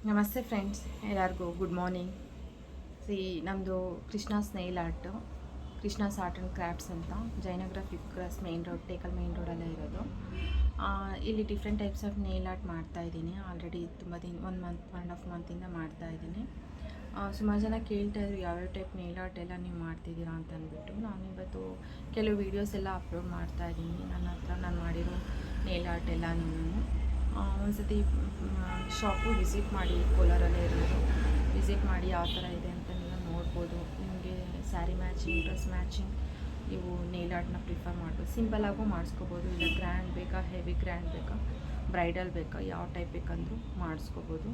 ನಮಸ್ತೆ ಫ್ರೆಂಡ್ಸ್, ಎಲ್ಲರಿಗೂ good morning. ನಮ್ಮದು Krishna's nail art, Krishna's art and crafts ಅಂತ Jayanagar 5th cross main road, Tekal main ರೋಡಲ್ಲೇ ಇರೋದು. ಇಲ್ಲಿ different types of nail art ಮಾಡ್ತಾಯಿದ್ದೀನಿ. ಆಲ್ರೆಡಿ ತುಂಬ ದಿನ 1.5 ಮಂತಿಂದ ಮಾಡ್ತಾಯಿದ್ದೀನಿ. ಸುಮಾರು ಜನ ಕೇಳ್ತಾಯಿದ್ರು ಯಾವ್ಯಾವ ಟೈಪ್ ನೇಲ್ ಆರ್ಟ್ ಎಲ್ಲ ನೀವು ಮಾಡ್ತಿದ್ದೀರಾ ಅಂತ ಅಂದ್ಬಿಟ್ಟು. ನಾನು ಇವತ್ತು ಕೆಲವು ವೀಡಿಯೋಸ್ ಎಲ್ಲ ಅಪ್ಲೋಡ್ ಮಾಡ್ತಾಯಿದ್ದೀನಿ. ನನ್ನ ಹತ್ರ ನಾನು ಮಾಡಿರೋ ನೇಲ್ ಆರ್ಟ್ ಎಲ್ಲನೂ ಒಂದು ಸತಿ ಶಾಪು ವಿಸಿಟ್ ಮಾಡಿ, ಕೋಲಾರಲ್ಲೇ ಇರೋದು. ವಿಸಿಟ್ ಮಾಡಿ ಯಾವ ಥರ ಇದೆ ಅಂತ ನೀವು ನೋಡ್ಬೋದು. ನಿಮಗೆ ಸ್ಯಾರಿ ಮ್ಯಾಚಿಂಗ್, ಡ್ರೆಸ್ ಮ್ಯಾಚಿಂಗ್, ನೀವು ನೇಲ್ ಆರ್ಟ್ನ ಪ್ರಿಫರ್ ಮಾಡ್ಬೋದು. ಸಿಂಪಲಾಗೂ ಮಾಡಿಸ್ಕೋಬೋದು, ಇಲ್ಲ ಗ್ರ್ಯಾಂಡ್ ಬೇಕಾ, ಹೆವಿ ಗ್ರ್ಯಾಂಡ್ ಬೇಕಾ, ಬ್ರೈಡಲ್ ಬೇಕಾ, ಯಾವ ಟೈಪ್ ಬೇಕಂದ್ರೂ ಮಾಡಿಸ್ಕೋಬೋದು.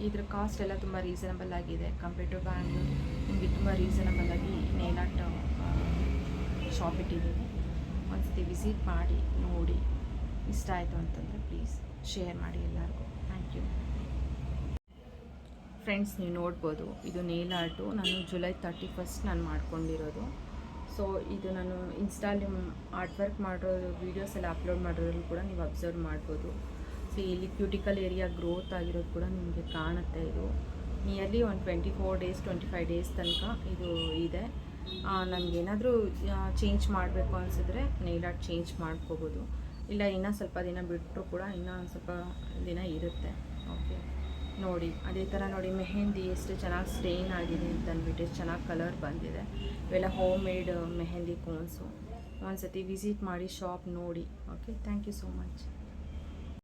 ಇದ್ರ ಕಾಸ್ಟ್ ಎಲ್ಲ ತುಂಬ ರೀಸನಬಲ್ ಆಗಿದೆ. ಕಂಪೇರ್ ಟು ಬ್ಯಾಂಗ್ಳೂರ್ ನಿಮಗೆ ತುಂಬ ರೀಸನಬಲ್ಲಾಗಿ ನೇಲ್ ಆರ್ಟ್ ಶಾಪ್ ಇಟ್ಟಿದ್ದೀನಿ. ಒಂದು ಸತಿ ವಿಸಿಟ್ ಮಾಡಿ ನೋಡಿ. ಇಷ್ಟ ಆಯಿತು ಅಂತಂದರೆ ಪ್ಲೀಸ್ ಶೇರ್ ಮಾಡಿ ಎಲ್ಲರಿಗೂ. Thank you friends. ನೀವು ನೋಡ್ಬೋದು, ಇದು ನೇಲ್ ಆರ್ಟು ನಾನು ಜುಲೈ 31st ನಾನು ಮಾಡ್ಕೊಂಡಿರೋದು. ಸೊ ಇದು ನಾನು ಇನ್ಸ್ಟಾಲಿ ಆರ್ಟ್ ವರ್ಕ್ ಮಾಡಿರೋ ವೀಡಿಯೋಸ್ ಎಲ್ಲ ಅಪ್ಲೋಡ್ ಮಾಡಿರೋದ್ರಲ್ಲಿ ಕೂಡ ನೀವು ಅಬ್ಸರ್ವ್ ಮಾಡ್ಬೋದು. ಸೊ ಇಲ್ಲಿ ಕ್ಯೂಟಿಕಲ್ ಏರಿಯಾ ಗ್ರೋತ್ ಆಗಿರೋದು ಕೂಡ ನಿಮಗೆ ಕಾಣುತ್ತೆ. ಇದು ನಿಯರ್ಲಿ ಒಂದು 24 ಡೇಸ್ 25 ಡೇಸ್ ತನಕ ಇದು ಇದೆ. ನನಗೇನಾದರೂ ಚೇಂಜ್ ಮಾಡಬೇಕು ಅನಿಸಿದ್ರೆ ನೇಲ್ ಆರ್ಟ್ ಚೇಂಜ್ ಮಾಡ್ಕೋಬೋದು. ಇಲ್ಲ ಇನ್ನೂ ಸ್ವಲ್ಪ ದಿನ ಬಿಟ್ಟರು ಕೂಡ ಇನ್ನೂ ಒಂದು ಸ್ವಲ್ಪ ದಿನ ಇರುತ್ತೆ. ಓಕೆ, ನೋಡಿ ಅದೇ ಥರ ನೋಡಿ ಮೆಹಂದಿ ಎಷ್ಟು ಚೆನ್ನಾಗಿ ಸ್ಟೇನ್ ಆಗಿದೆ ಅಂತ ಅಂದ್ಬಿಟ್ಟು, ಎಷ್ಟು ಚೆನ್ನಾಗಿ ಕಲರ್ ಬಂದಿದೆ. ಇವೆಲ್ಲ ಹೋಮ್ ಮೇಡ್ ಮೆಹಂದಿ ಕೋನ್ಸು. ಒಂದು ಸತಿ ವಿಸಿಟ್ ಮಾಡಿ ಶಾಪ್ ನೋಡಿ. Okay, thank you so much.